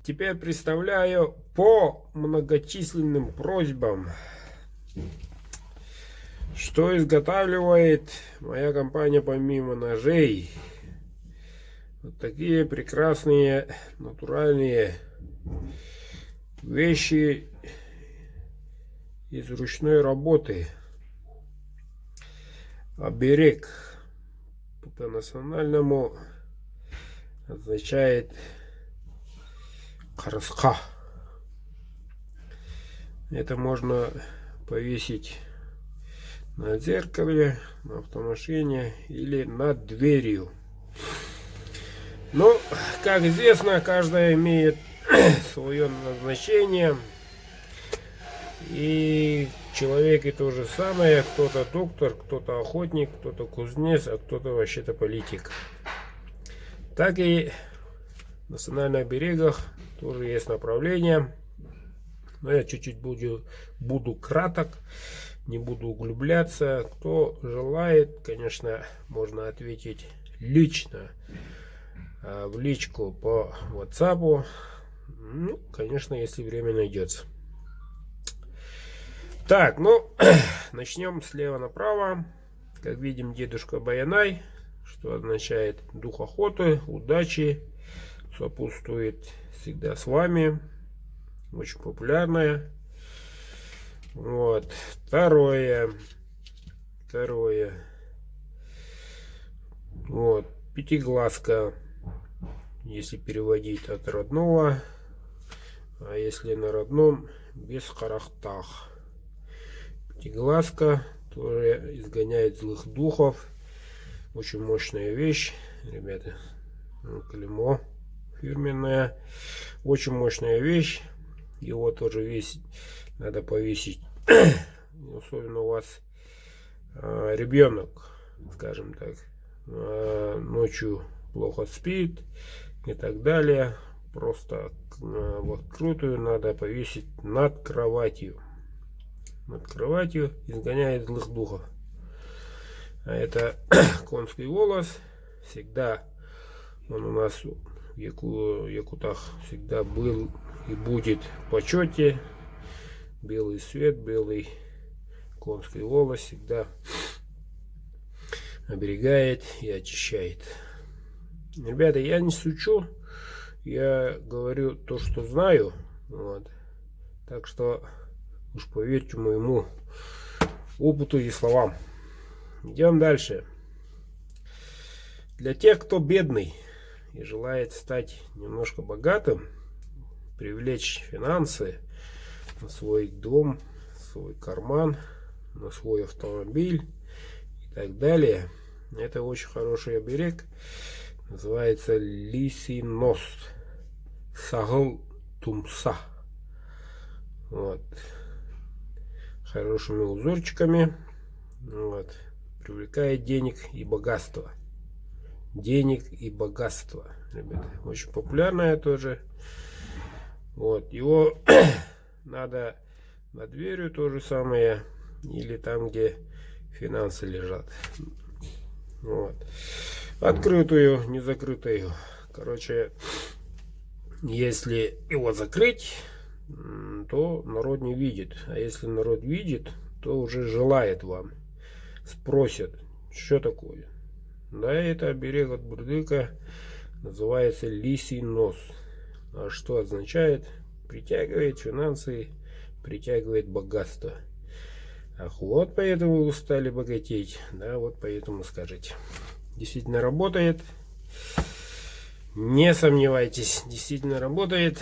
теперь представляю по многочисленным просьбам, что изготавливает моя компания помимо ножей. Вот такие прекрасные натуральные вещи из ручной работы. Оберег по-национальному означает караска. Это можно повесить на зеркале, на автомашине или над дверью. Но, как известно, каждая имеет свое назначение. И человек и то же самое. Кто-то доктор, кто-то охотник, кто-то кузнец, а кто-то вообще-то политик. Так и в национальных берегах тоже есть направление. Но я чуть-чуть буду краток, не буду углубляться. Кто желает, конечно, можно ответить лично в личку по WhatsApp. Ну, конечно, если время найдется. Так, ну, начнем слева направо. Как видим, дедушка Баянай, что означает дух охоты, удачи, сопутствует всегда с вами. Очень популярная. Вот. Второе. Вот. Пятиглазка. Если переводить от родного. А если на родном, без харахтах. Пятиглазка тоже изгоняет злых духов. Очень мощная вещь, ребята. Клеймо фирменное. Очень мощная вещь. Его тоже весить надо повесить. Особенно у вас ребенок, скажем так, ночью плохо спит и так далее. Просто в открытую надо повесить над кроватью. Над кроватью изгоняет злых духов. А это конский волос. Всегда он у нас в якутах всегда был и будет в почете. Белый свет, белый конский волос всегда оберегает и очищает. Ребята, я не шучу. Я говорю то, что знаю. Вот. Так что уж поверьте моему опыту и словам. Идем дальше. Для тех, кто бедный и желает стать немножко богатым, привлечь финансы на свой дом, свой карман, на свой автомобиль и так далее, это очень хороший оберег. Называется лисий нос. Сагл тумса. Вот. Хорошими узорчиками. Вот. Привлекает денег и богатство. Денег и богатство, ребята. Очень популярное тоже. Вот. Его надо над дверью то же самое. Или там, где финансы лежат. Вот. Открытую, не закрытую. Короче, если его закрыть, то народ не видит. А если народ видит, то уже желает вам. Спросят, что такое. Да, это оберег от бурдыка. Называется лисий нос. А что означает? Притягивает финансы, притягивает богатство. Ах, вот поэтому вы стали богатеть. Да, вот поэтому скажите. Действительно работает. Не сомневайтесь, действительно работает.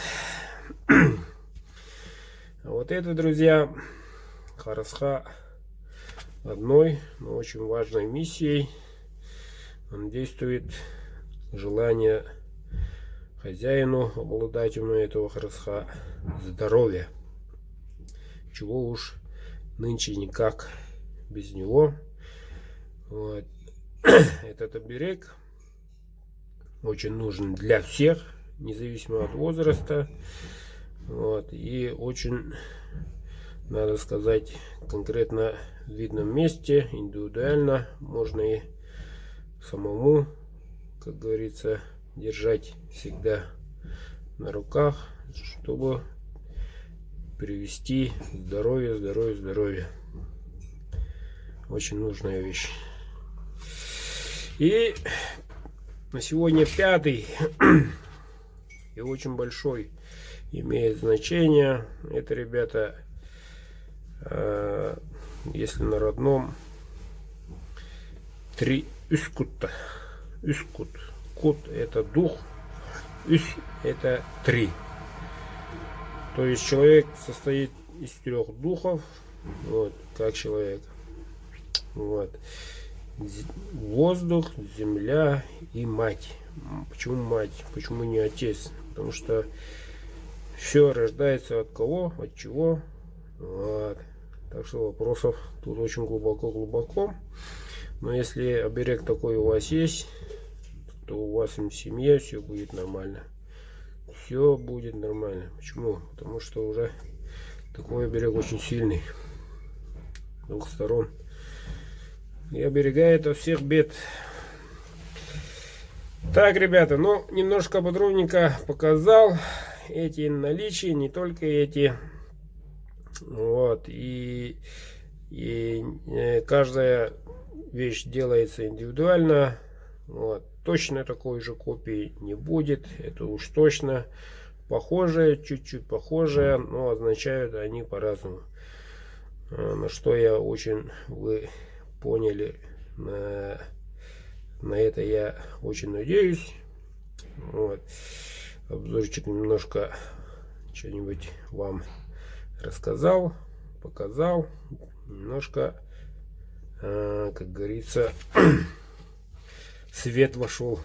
А вот это, друзья, харасха одной, но очень важной миссией. Он действует желание хозяину, обладателю этого харасха, здоровья. Чего уж нынче никак без него. Вот. Этот оберег очень нужен для всех, независимо от возраста. Вот. И очень, надо сказать, конкретно в видном месте, индивидуально. Можно и самому, как говорится, держать всегда на руках, чтобы привести здоровье, здоровье, здоровье. Очень нужная вещь. И на сегодня 5-й и очень большой имеет значение. Это, ребята, если на родном, 3 Üskutta. Üskut. Кут — это дух, Üs — это 3. То есть человек состоит из 3 духов, вот, как человек. Вот. Воздух, земля и мать. Почему мать? Почему не отец? Потому что все рождается от кого? От чего? Вот. Так что вопросов тут очень глубоко. Но если оберег такой у вас есть, то у вас в семье все будет нормально. Все будет нормально. Почему? Потому что уже такой оберег очень сильный. С 2 сторон. И оберегает от всех бед. Так, ребята, ну, немножко подробненько показал эти наличия, не только эти. Вот. И каждая вещь делается индивидуально. Вот. Точно такой же копии не будет. Это уж точно. Похожие, чуть-чуть похожие, но означают они по-разному. На что я очень... Вы поняли. На это я очень надеюсь. Вот. Обзорчик немножко что-нибудь вам рассказал, показал. Немножко, как говорится, свет вошел.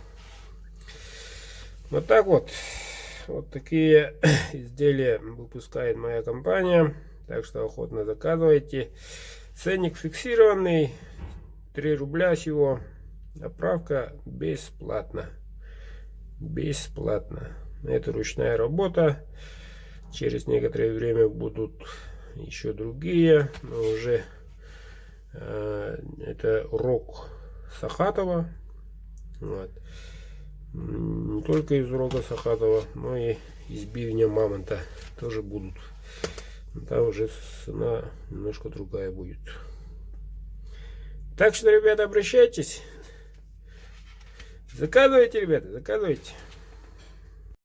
Вот так вот. Вот такие изделия выпускает моя компания. Так что охотно заказывайте. Ценник фиксированный. 3 рубля всего. Отправка бесплатно. Бесплатно. Это ручная работа. Через некоторое время будут еще другие. Но уже это рог Сахатова. Вот. Не только из рога Сахатова, но и из бивня мамонта тоже будут. Там уже цена немножко другая будет. Так что, ребята, обращайтесь. Заказывайте, ребята, заказывайте.